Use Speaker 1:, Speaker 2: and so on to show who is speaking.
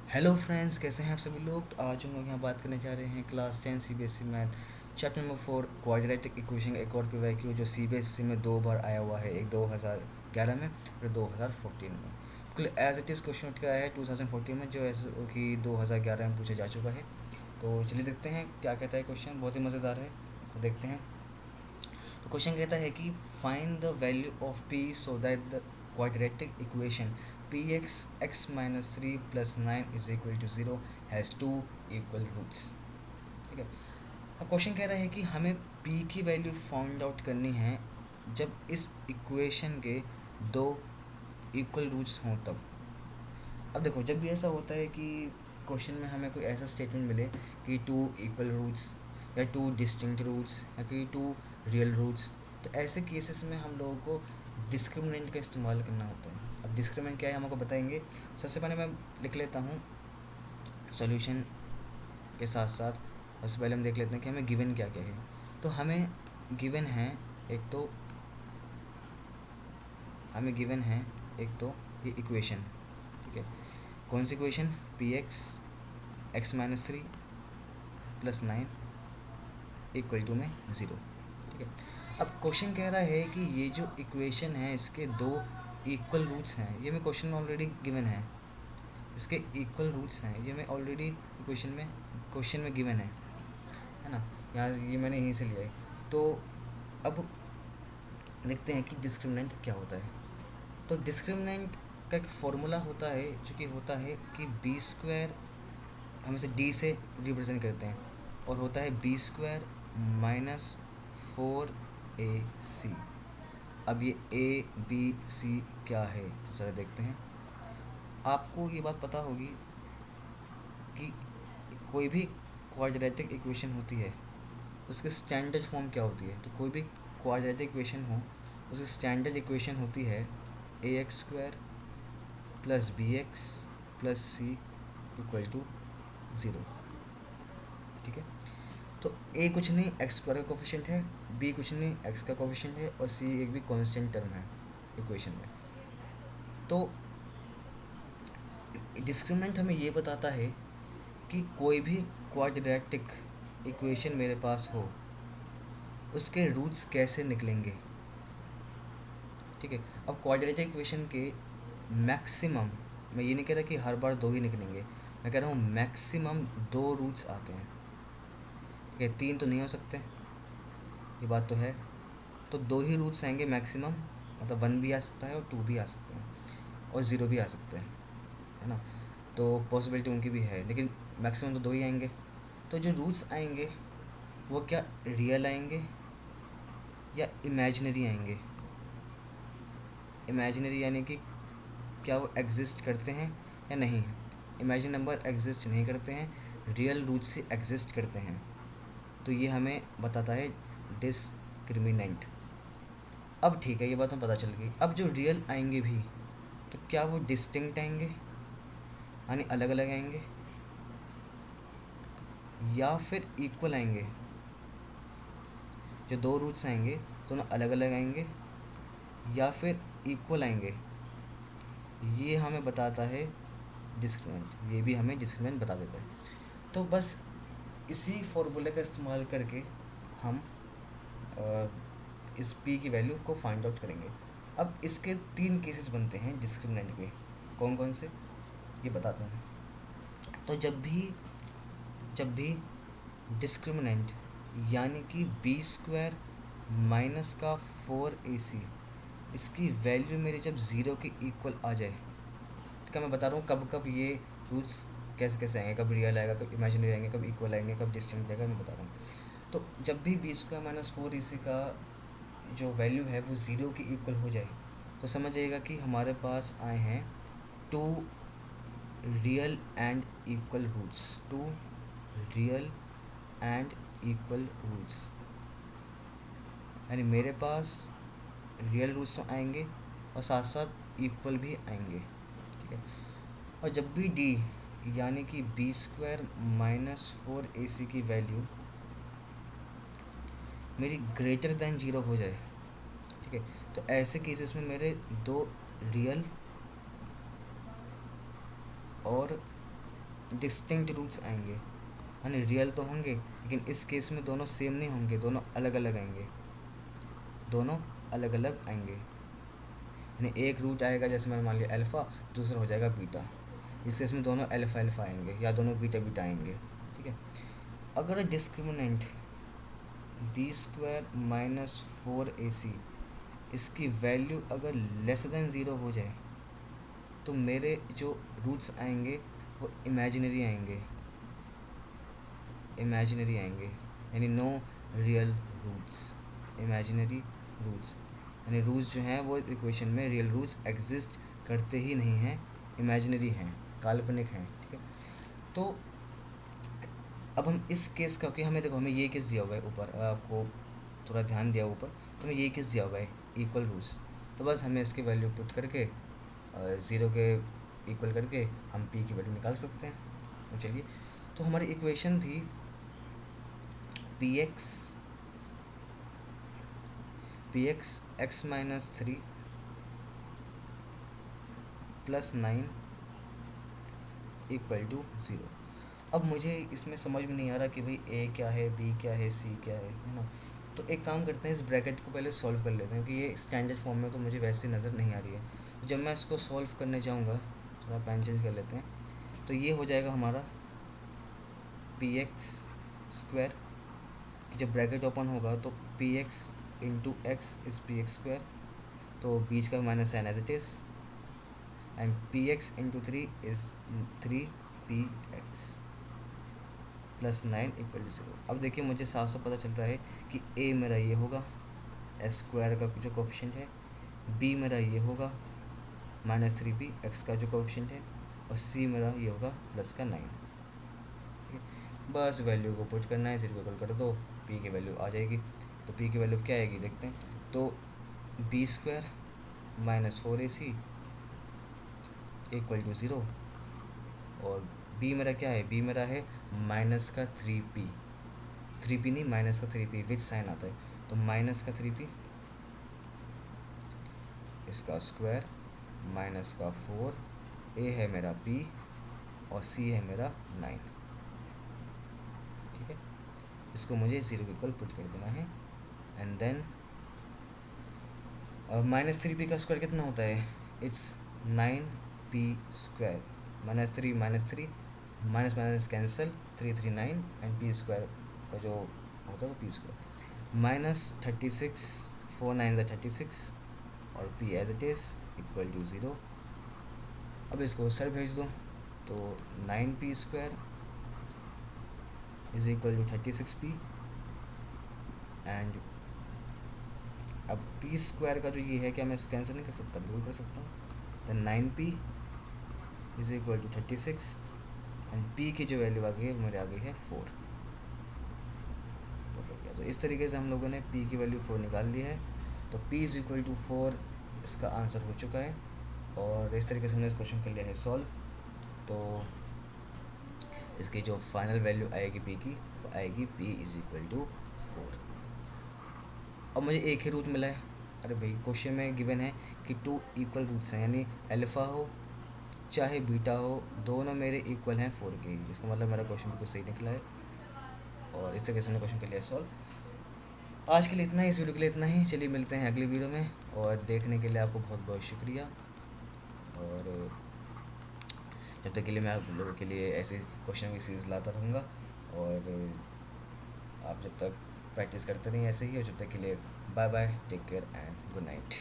Speaker 1: Hello friends, कैसे हैं आप सभी लोग। तो आज हम लोग यहाँ बात करने जा रहे हैं class 10 CBSE math chapter number 4 quadratic equation एक और पीवाईक्यू जो सीबीएसई में दो बार आया हुआ है, एक 2011 में और 2014 में। बिल्कुल एज इट इज़ क्वेश्चन उठ के आया है 2014 में, जो ऐसे कि 2011 में पूछा जा चुका है। तो चलिए देखते हैं क्या कहता है क्वेश्चन। बहुत ही मज़ेदार है, तो देखते हैं। तो क्वेश्चन कहता है कि find the value of P so that the quadratic equation P X X minus three plus nine is equal to zero has two equal roots. ठीक है। अब क्वेश्चन कह रहा है कि हमें पी की वैल्यू फाइंड आउट करनी है जब इस इक्वेशन के दो इक्वल रूट्स हों तब। अब देखो, जब भी ऐसा होता है कि क्वेश्चन में हमें कोई ऐसा स्टेटमेंट मिले कि टू इक्वल रूट्स या टू डिस्टिंक्ट रूट्स या कि टू रियल रूट्स, तो ऐसे केसेस में हम लोगों को डिस्क्रिमिनेंट का इस्तेमाल करना होता है। अब डिस्क्रिमिनेंट क्या है हम आपको बताएंगे। सबसे पहले मैं लिख लेता हूँ सॉल्यूशन के साथ साथ। सबसे पहले हम देख लेते हैं कि हमें गिवन क्या क्या है। तो हमें गिवन है एक तो ये इक्वेशन। ठीक है। कौन सी equation? P X X minus three plus nine equal to में ज़ीरो। ठीक है। अब क्वेश्चन कह रहा है कि ये जो इक्वेशन है इसके दो इक्वल रूट्स हैं। ये मैं क्वेश्चन में ऑलरेडी गिवन है, इसके इक्वल रूट्स हैं। ये मैं ऑलरेडी क्वेश्चन में गिवन है ना। यहाँ ये मैंने यहीं से लिया है। तो अब देखते हैं कि डिस्क्रिमिनेंट क्या होता है। तो डिस्क्रिमिनेंट का एक फॉर्मूला होता है जो कि होता है कि बी स्क्वायर, हम इसे डी से रिप्रेजेंट करते हैं, और होता है बी स्क्वायर माइनस फोर ए सी। अब ये ए बी सी क्या है तो ज़रा देखते हैं। आपको ये बात पता होगी कि कोई भी क्वाड्रेटिक इक्वेशन होती है उसकी स्टैंडर्ड फॉर्म क्या होती है। तो कोई भी क्वाड्रेटिक इक्वेशन हो उसकी स्टैंडर्ड इक्वेशन होती है A X square plus B X plus C equal to zero. ठीक है। तो ए कुछ नहीं, एक्स स्क्वायर का कोफिशिएंट है, बी कुछ नहीं, एक्स का कोफिशिएंट है, और सी एक भी कांस्टेंट टर्म है इक्वेशन में। तो डिस्क्रिमिनेंट हमें ये बताता है कि कोई भी क्वाड्रेटिक इक्वेशन मेरे पास हो उसके रूट्स कैसे निकलेंगे। ठीक है। अब क्वाड्रेटिक इक्वेशन के मैक्सिमम, मैं ये नहीं कह रहा कि हर बार दो ही निकलेंगे, मैं कह रहा हूँ मैक्सिमम दो रूट्स आते हैं। ठीक है। तीन तो नहीं हो सकते, ये बात तो है। तो दो ही रूट्स आएंगे मैक्सिमम, मतलब वन भी आ सकता है और टू भी आ सकते हैं और ज़ीरो भी आ सकते हैं, है ना। तो पॉसिबिलिटी उनकी भी है, लेकिन मैक्सिमम तो दो ही आएंगे। तो जो रूट्स आएंगे वो क्या रियल आएंगे या इमेजिनरी आएंगे? इमेजिनरी यानी कि क्या वो एग्जिस्ट करते हैं या नहीं। इमेजिनरी नंबर एग्जिस्ट नहीं करते हैं, रियल रूट से एग्जिस्ट करते हैं। तो ये हमें बताता है डिस्क्रिमिनेंट। अब ठीक है, ये बात हमें पता चल गई। अब जो रियल आएंगे भी, तो क्या वो डिस्टिंक्ट आएंगे यानी अलग अलग आएंगे, या फिर इक्वल आएंगे? जो दो रूट्स आएंगे दोनों अलग अलग आएंगे या फिर इक्वल आएंगे, ये हमें बताता है डिस्क्रिमिनेंट। ये भी हमें डिस्क्रिमिनेंट बता देता है। तो बस इसी फॉर्मूले का इस्तेमाल करके हम इस p की वैल्यू को फाइंड आउट करेंगे। अब इसके तीन केसेस बनते हैं डिस्क्रिमिनेंट के। कौन कौन से ये बताता हूँ। तो जब भी डिस्क्रिमिनेंट यानी कि बी स्क्वायर माइनस का फोर ए सी, इसकी वैल्यू मेरी जब ज़ीरो के इक्वल आ जाए, ठीक है। मैं बता रहा हूँ कब कब ये रूट्स कैसे कैसे आएंगे, कब रियल आएगा, कब इमेजिनरी आएंगे, कब इक्वल आएंगे, कब डिस्टिंक्ट आएगा, मैं बता रहा हूँ। तो जब भी बी स्क्वायर माइनस फोर ए सी का जो वैल्यू है वो ज़ीरो के इक्वल हो जाए, तो समझ जाइएगा कि हमारे पास आए हैं two real and equal roots. Two real and equal roots, यानी मेरे पास रियल रूट्स तो आएंगे और साथ साथ इक्वल भी आएंगे। ठीक है। और जब भी डी यानी कि बी स्क्वायर माइनस फोर ए सी की वैल्यू मेरी ग्रेटर दैन ज़ीरो हो जाए, ठीक है, तो ऐसे केसेस में मेरे दो रियल और डिस्टिंक्ट रूट्स आएंगे, यानी रियल तो होंगे लेकिन इस केस में दोनों सेम नहीं होंगे, दोनों अलग अलग आएंगे, दोनों अलग अलग आएंगे। यानी एक रूट आएगा जैसे मैंने मान लिया अल्फ़ा, दूसरा हो जाएगा बीटा, इस केस में दोनों अल्फ़ा अल्फ़ा आएंगे या दोनों बीटा बीटा आएंगे। ठीक है, अगर डिस्क्रिमिनेंट b² माइनस 4ac इसकी वैल्यू अगर लेस देन ज़ीरो हो जाए तो मेरे जो रूट्स आएंगे वो इमेजिनरी आएंगे, इमेजिनरी आएंगे, यानी no real roots, imaginary roots, यानी रूट्स जो हैं वो इक्वेशन में रियल रूट्स एग्जिस्ट करते ही नहीं हैं, इमेजिनरी हैं, काल्पनिक हैं। ठीक है, तो अब हम इस केस का, कि हमें देखो हमें ये केस दिया हुआ है ऊपर, आपको थोड़ा ध्यान दिया ऊपर, तो हमें ये केस दिया हुआ है इक्वल रूट्स, तो बस हमें इसकी वैल्यू पुट करके ज़ीरो के इक्वल करके हम पी की वैल्यू निकाल सकते हैं। तो चलिए, तो हमारी इक्वेशन थी P X X minus 3 plus 9 equal to 0। अब मुझे इसमें समझ में नहीं आ रहा कि भाई ए क्या है, बी क्या है, सी क्या है ना। तो एक काम करते हैं, इस ब्रैकेट को पहले सॉल्व कर लेते हैं, क्योंकि ये स्टैंडर्ड फॉर्म में तो मुझे वैसे नज़र नहीं आ रही है। तो जब मैं इसको सॉल्व करने जाऊँगा, थोड़ा पेन चेंज कर लेते हैं, तो ये हो जाएगा हमारा पी एक्स स्क्वायर, जब ब्रैकेट ओपन होगा तो P X into X is P X square, तो बीच का minus sign as it is, and P X into 3 is 3px plus 9 equal to 0। अब देखिए मुझे साफ साफ पता चल रहा है कि ए मेरा ये होगा एस स्क्वायर का जो कोफिशिएंट है, बी मेरा ये होगा माइनस 3p एक्स का जो कोफिशिएंट है, और सी मेरा ये होगा प्लस का 9। ठीक है, बस वैल्यू को पुट करना है, 0 इक्वल कर दो, पी की वैल्यू आ जाएगी। तो पी की वैल्यू क्या आएगी देखते हैं, तो b² minus 4ac equal to 0, और b मेरा क्या है, b मेरा है माइनस का 3p, 3p नहीं माइनस का 3p, विच साइन आता है, तो माइनस का 3p इसका स्क्वायर माइनस का 4, a है मेरा p और c है मेरा 9। ठीक है, इसको मुझे 0 के इक्वल पुट कर देना है, एंड देन माइनस 3p का स्क्वायर कितना होता है, it's 9p square, minus 3 minus minus cancel, 3 3 9, and P square का जो होता है वो पी स्क्वायर माइनस 36, 4 9 36, और p as it is equal to 0। अब इसको उस साइड भेज दो, तो 9p square is equal to 36p, and अब p स्क्वायर का जो ये है, क्या मैं इसको कैंसिल नहीं कर सकता, बिल्कुल कर सकता हूँ, तो 9p is equal to 36, and p की जो वैल्यू आ गई है मेरे आ गई है 4। तो इस तरीके से हम लोगों ने p की वैल्यू 4 निकाल ली है, तो p इज इक्वल टू 4 इसका आंसर हो चुका है, और इस तरीके से हमने इस क्वेश्चन कर लिया है सॉल्व। तो इसकी जो फाइनल वैल्यू आएगी p की, वो आएगी p इज इक्वल टू 4। अब मुझे एक ही रूट मिला है, अरे भाई क्वेश्चन में गिवन है कि 2 इक्वल रूट्स हैं, यानी अल्फ़ा हो चाहे बीटा हो, दोनों मेरे इक्वल हैं 4 के, इसका मतलब मेरा क्वेश्चन बिल्कुल सही निकला है, और इस तरीके से हमने क्वेश्चन कर लिया सॉल्व। आज के लिए इतना ही, इस वीडियो के लिए इतना ही, चलिए मिलते हैं अगली वीडियो में, और देखने के लिए आपको बहुत बहुत शुक्रिया, और जब तक के लिए मैं आप लोगों के लिए ऐसे क्वेश्चन की सीरीज़ लाता रहूँगा, और आप जब तक प्रैक्टिस करते रहिए ऐसे ही, और जब तक के लिए bye bye, take care and good night.